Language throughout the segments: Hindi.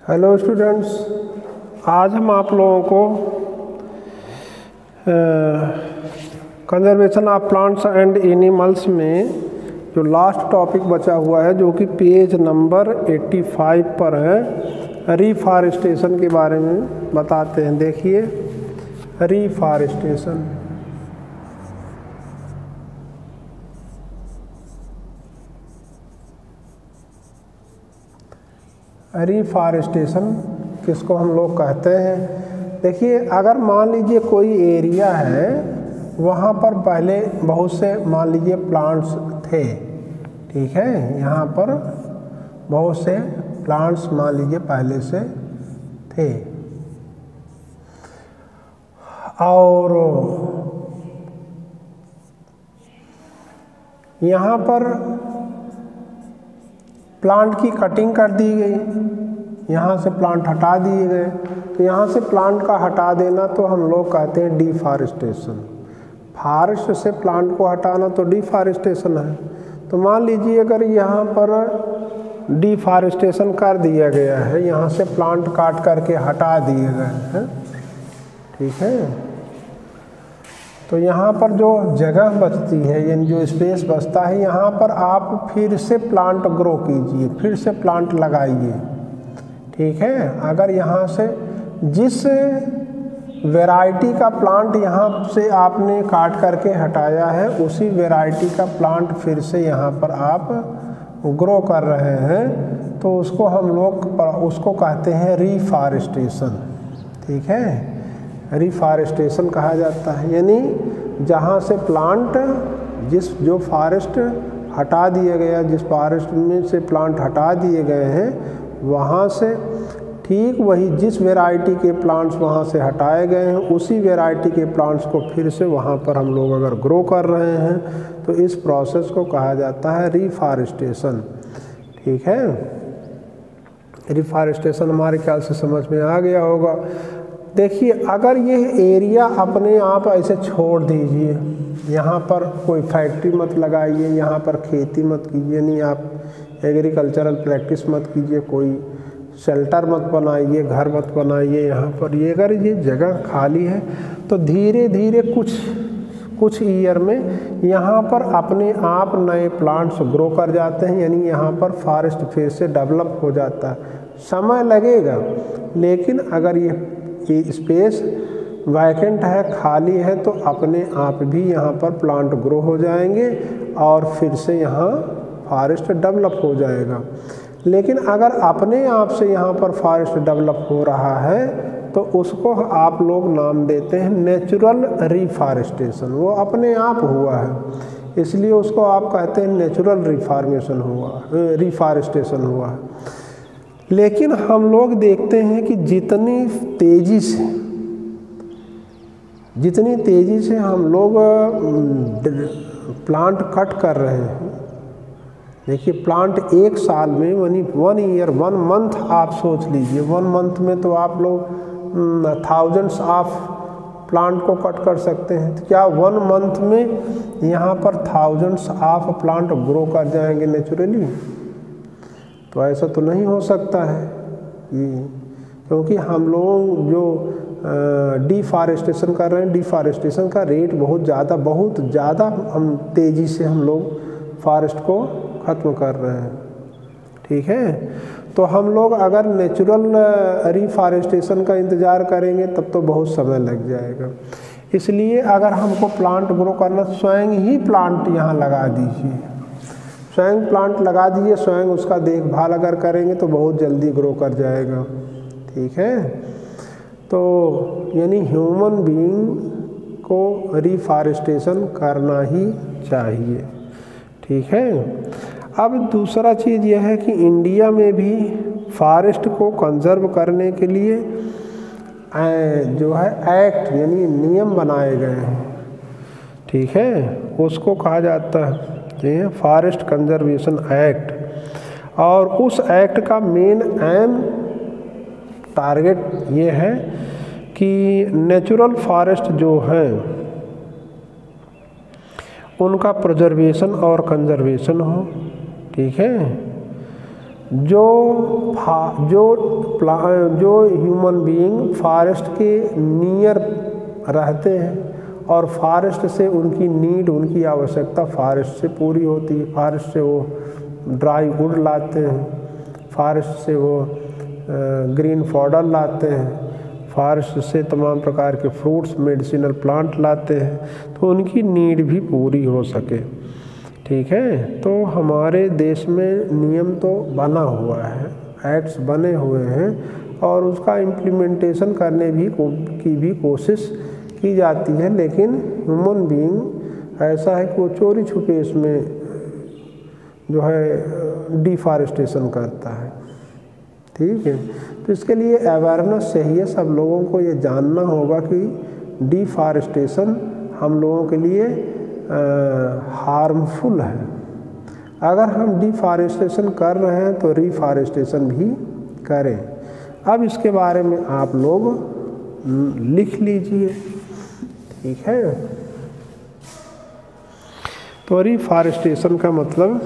हेलो स्टूडेंट्स, आज हम आप लोगों को conservation of plants and animals में जो लास्ट टॉपिक बचा हुआ है, जो कि पेज नंबर 85 पर है, रिफॉरेस्टेशन के बारे में बताते हैं। देखिए, रिफॉरेस्टेशन किसको हम लोग कहते हैं। देखिए, अगर मान लीजिए कोई एरिया है, वहाँ पर पहले बहुत से मान लीजिए प्लांट्स थे, ठीक है, यहाँ पर बहुत से प्लांट्स मान लीजिए पहले से थे, और यहाँ पर प्लांट की कटिंग कर दी गई, यहाँ से प्लांट हटा दिए गए। तो यहाँ से प्लांट का हटा देना तो हम लोग कहते हैं डिफॉरेस्टेशन। फॉरेस्ट से प्लांट को हटाना तो डिफॉरेस्टेशन है। तो मान लीजिए अगर यहाँ पर डिफॉरेस्टेशन कर दिया गया है, यहाँ से प्लांट काट करके हटा दिए गए हैं, ठीक है, तो यहाँ पर जो जगह बचती है, यानी जो स्पेस बचता है, यहाँ पर आप फिर से प्लांट ग्रो कीजिए, फिर से प्लांट लगाइए, ठीक है। अगर यहाँ से जिस वैरायटी का प्लांट यहाँ से आपने काट करके हटाया है, उसी वैरायटी का प्लांट फिर से यहाँ पर आप ग्रो कर रहे हैं, तो उसको हम लोग उसको कहते हैं रिफॉरेस्टेशन, ठीक है। रिफॉरेस्टेशन कहा जाता है, यानी जहाँ से प्लांट जो फॉरेस्ट हटा दिया गया, जिस फॉरेस्ट में से प्लांट हटा दिए गए हैं, वहाँ से ठीक वही जिस वैरायटी के प्लांट्स वहाँ से हटाए गए हैं, उसी वैरायटी के प्लांट्स को फिर से वहाँ पर हम लोग अगर ग्रो कर रहे हैं, तो इस प्रोसेस को कहा जाता है रिफॉरेस्टेशन, ठीक है। रिफॉरेस्टेशन हमारे ख्याल से समझ में आ गया होगा। देखिए, अगर ये एरिया अपने आप ऐसे छोड़ दीजिए, यहाँ पर कोई फैक्ट्री मत लगाइए, यहाँ पर खेती मत कीजिए, नहीं आप एग्रीकल्चरल प्रैक्टिस मत कीजिए, कोई शेल्टर मत बनाइए, घर मत बनाइए, यहाँ पर ये अगर ये जगह खाली है, तो धीरे धीरे कुछ ईयर में यहाँ पर अपने आप नए प्लांट्स ग्रो कर जाते हैं, यानी यहाँ पर फॉरेस्ट फिर से डेवलप हो जाता है। समय लगेगा, लेकिन अगर ये स्पेस वैकेंट है, खाली है, तो अपने आप भी यहाँ पर प्लांट ग्रो हो जाएंगे और फिर से यहाँ फॉरेस्ट डेवलप हो जाएगा। लेकिन अगर अपने आप से यहाँ पर फॉरेस्ट डेवलप हो रहा है, तो उसको आप लोग नाम देते हैं नेचुरल रिफॉरेस्टेशन। वो अपने आप हुआ है, इसलिए उसको आप कहते हैं नेचुरल रिफॉरेस्टेशन हुआ है। लेकिन हम लोग देखते हैं कि जितनी तेज़ी से हम लोग प्लांट कट कर रहे हैं, देखिए, प्लांट एक साल में 1 मंथ आप सोच लीजिए, 1 मंथ में तो आप लोग थाउजेंड्स ऑफ प्लांट को कट कर सकते हैं। तो क्या 1 मंथ में यहाँ पर थाउजेंड्स ऑफ प्लांट ग्रो कर जाएंगे नेचुरली? तो ऐसा तो नहीं हो सकता है, क्योंकि हम लोग जो डिफॉरेस्टेशन कर रहे हैं, डिफॉरेस्टेशन का रेट बहुत ज़्यादा हम तेज़ी से हम लोग फॉरेस्ट को ख़त्म कर रहे हैं, ठीक है। तो हम लोग अगर नेचुरल रिफॉरेस्टेशन का इंतज़ार करेंगे, तब तो बहुत समय लग जाएगा। इसलिए अगर हमको प्लांट ग्रो करना, स्वयं ही प्लांट यहाँ लगा दीजिए, स्वयं प्लांट लगा दीजिए, स्वयं उसका देखभाल अगर करेंगे तो बहुत जल्दी ग्रो कर जाएगा, ठीक है। तो यानी ह्यूमन बीइंग को रिफॉरेस्टेशन करना ही चाहिए, ठीक है। अब दूसरा चीज़ यह है कि इंडिया में भी फॉरेस्ट को कंजर्व करने के लिए जो है एक्ट, यानी नियम बनाए गए हैं, ठीक है। उसको कहा जाता है फॉरेस्ट कंजर्वेशन एक्ट, और उस एक्ट का मेन टारगेट ये है कि नेचुरल फॉरेस्ट जो है उनका प्रिजर्वेशन और कंजर्वेशन हो, ठीक है। जो ह्यूमन बीइंग फॉरेस्ट के नियर रहते हैं और फॉरेस्ट से उनकी नीड, उनकी आवश्यकता फॉरेस्ट से पूरी होती है। फॉरेस्ट से वो ड्राई वुड लाते हैं, फॉरेस्ट से वो ग्रीन फॉडर लाते हैं, फॉरेस्ट से तमाम प्रकार के फ्रूट्स, मेडिसिनल प्लांट लाते हैं, तो उनकी नीड भी पूरी हो सके। ठीक है, तो हमारे देश में नियम तो बना हुआ है, एक्ट्स बने हुए हैं और उसका इम्प्लीमेंटेशन करने की भी कोशिश की जाती है, लेकिन ह्यूमन बीइंग ऐसा है कि वो चोरी छुपे इसमें जो है डिफॉरेस्टेशन करता है। ठीक है, तो इसके लिए अवेयरनेस चाहिए, सब लोगों को ये जानना होगा कि डिफॉरेस्टेशन हम लोगों के लिए हार्मफुल है। अगर हम डिफॉरेस्टेशन कर रहे हैं तो रिफॉरेस्टेशन भी करें। अब इसके बारे में आप लोग लिख लीजिए। ठीक है, तो रिफॉरेस्टेशन का मतलब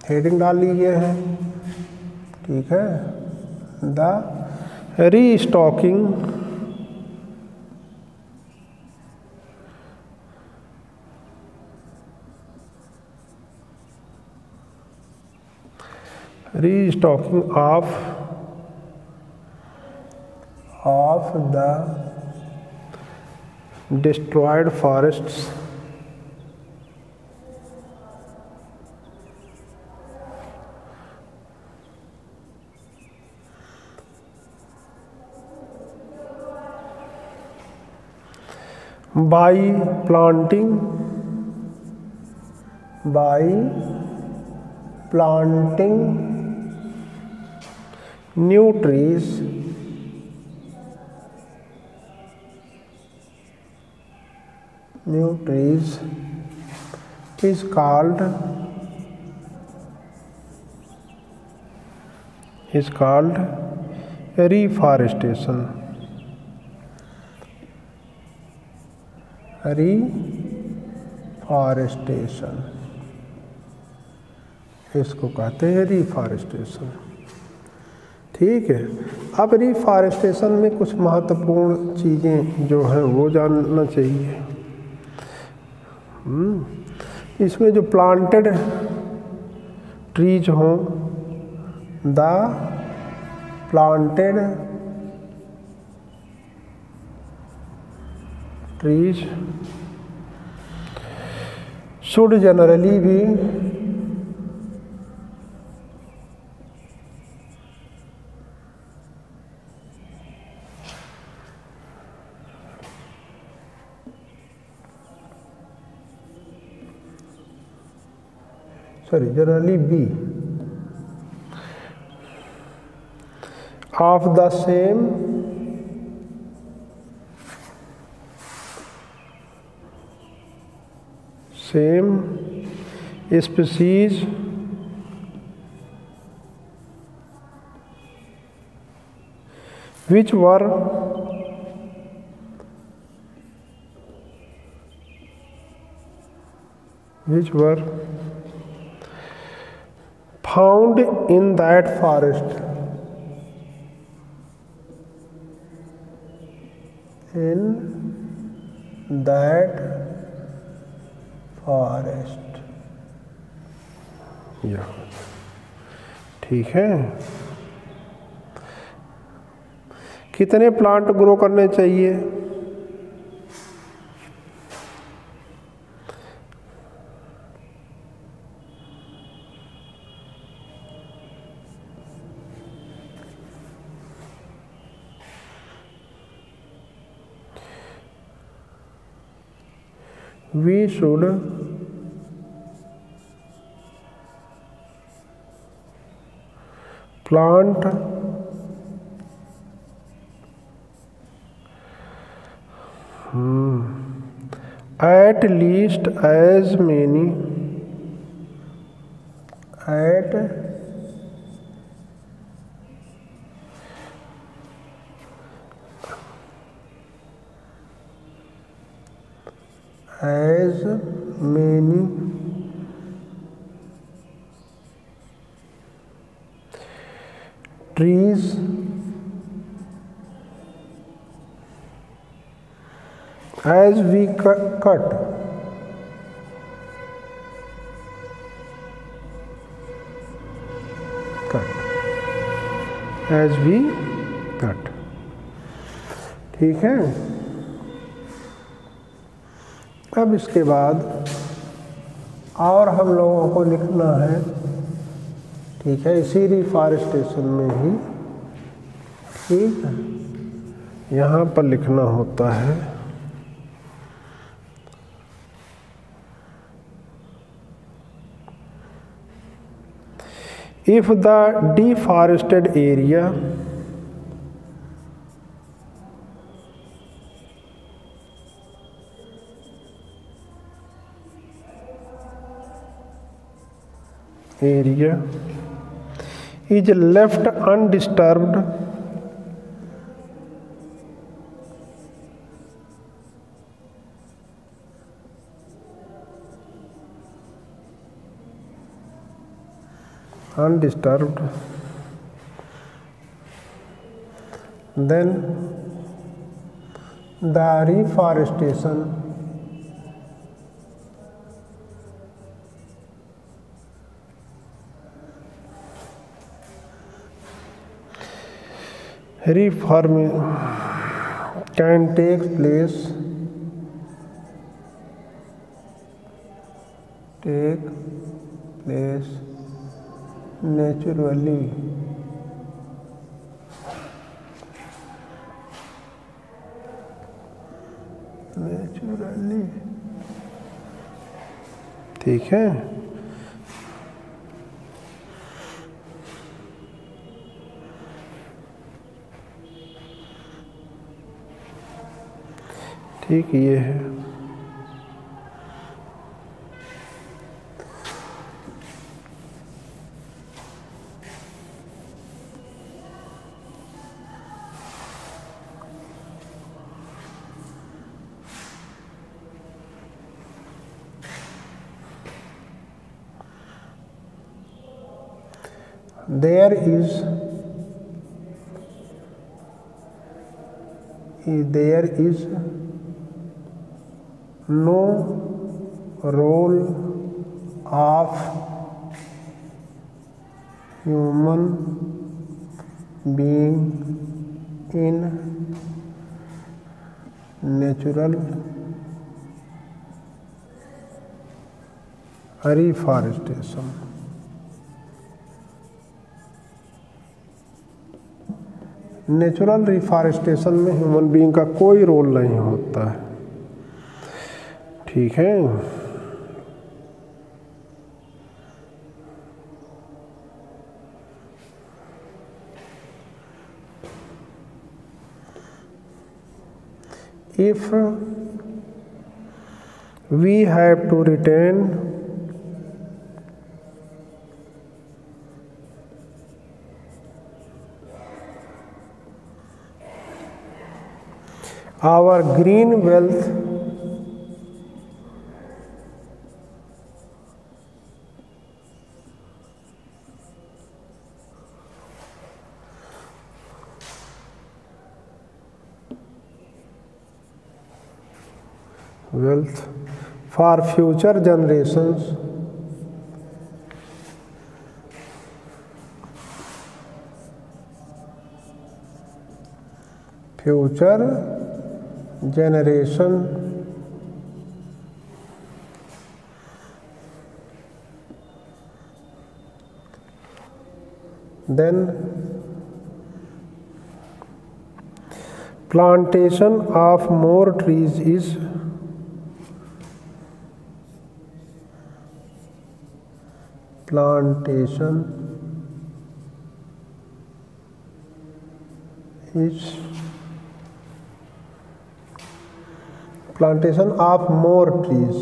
हेडिंग डाल लीजिए है। ठीक है, the restocking of the destroyed forests by planting new trees is called reforestation। इसको कहते हैं रिफॉरेस्टेशन। ठीक है, अब रिफॉरेस्टेशन में कुछ महत्वपूर्ण चीज़ें जो हैं वो जानना चाहिए। इसमें जो प्लांटेड ट्रीज हों, the planted trees should generally be generally be of the same species which were found in that forest। ठीक है, कितने प्लांट ग्रो करने चाहिए? We should plant at least as many as many trees as we cut as we cut। ठीक है। अब इसके बाद और हम लोगों को लिखना है, ठीक है, इसी रिफॉरेस्टेशन में ही, ठीक है, यहाँ पर लिखना होता है if the deforested area is left undisturbed then the reforestation can take place naturally ठीक है। ठीक, ये है। There is no role of human being in natural reforestation। Natural reforestation में ह्यूमन बीइंग का कोई रोल नहीं होता है, ठीक है। If we have to retain our green wealth for future generations, then plantation of more trees is plantation of more trees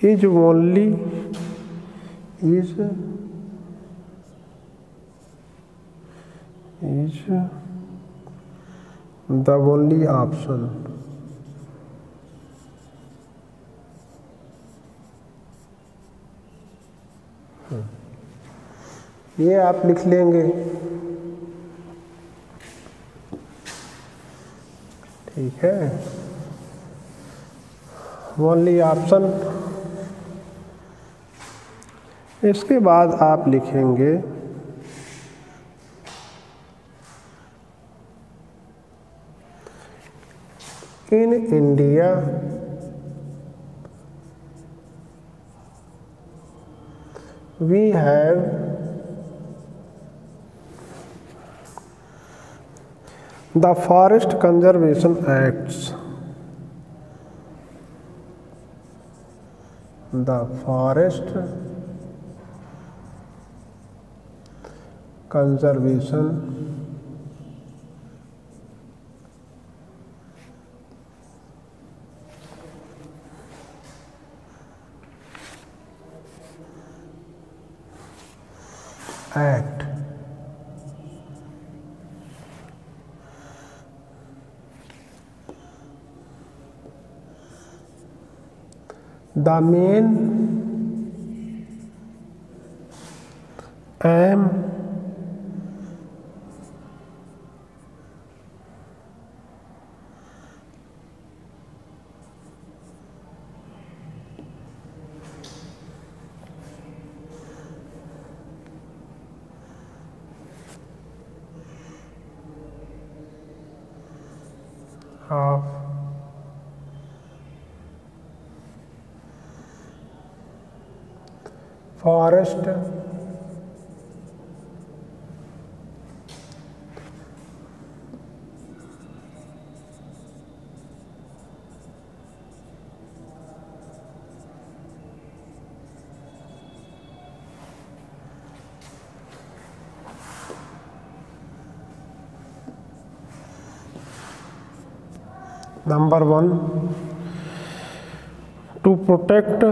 is only is the only option. ये आप लिख लेंगे, ठीक है। Only option. इसके बाद आप लिखेंगे in India we have the forest conservation acts. The forest conservation act. The main aim of forest Number 1, to protect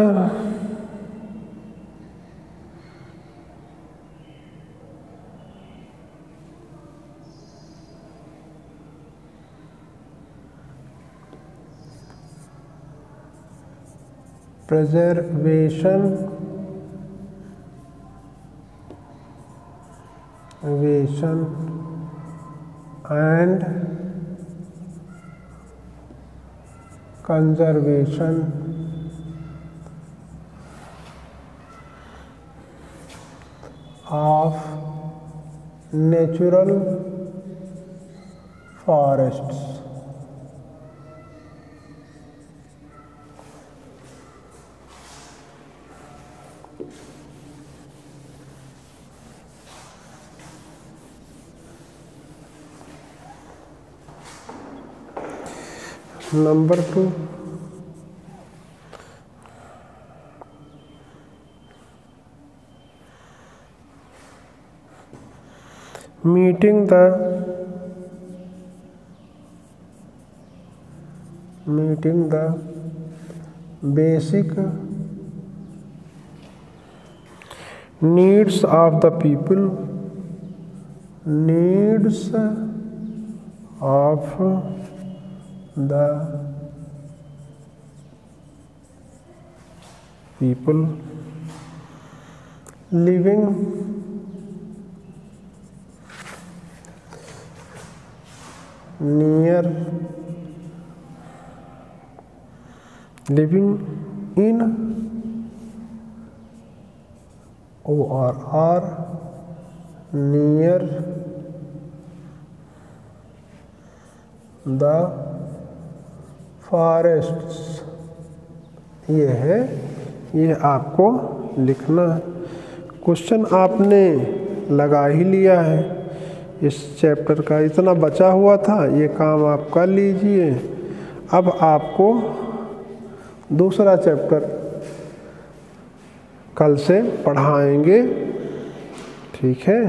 preservation and conservation of natural forests। Number 2, meeting the basic needs of the people, living in or near the forests। ये है, ये आपको लिखना है। क्वेश्चन आपने लगा ही लिया है इस चैप्टर का, इतना बचा हुआ था, ये काम आप कर लीजिए। अब आपको दूसरा चैप्टर कल से पढ़ाएंगे, ठीक है।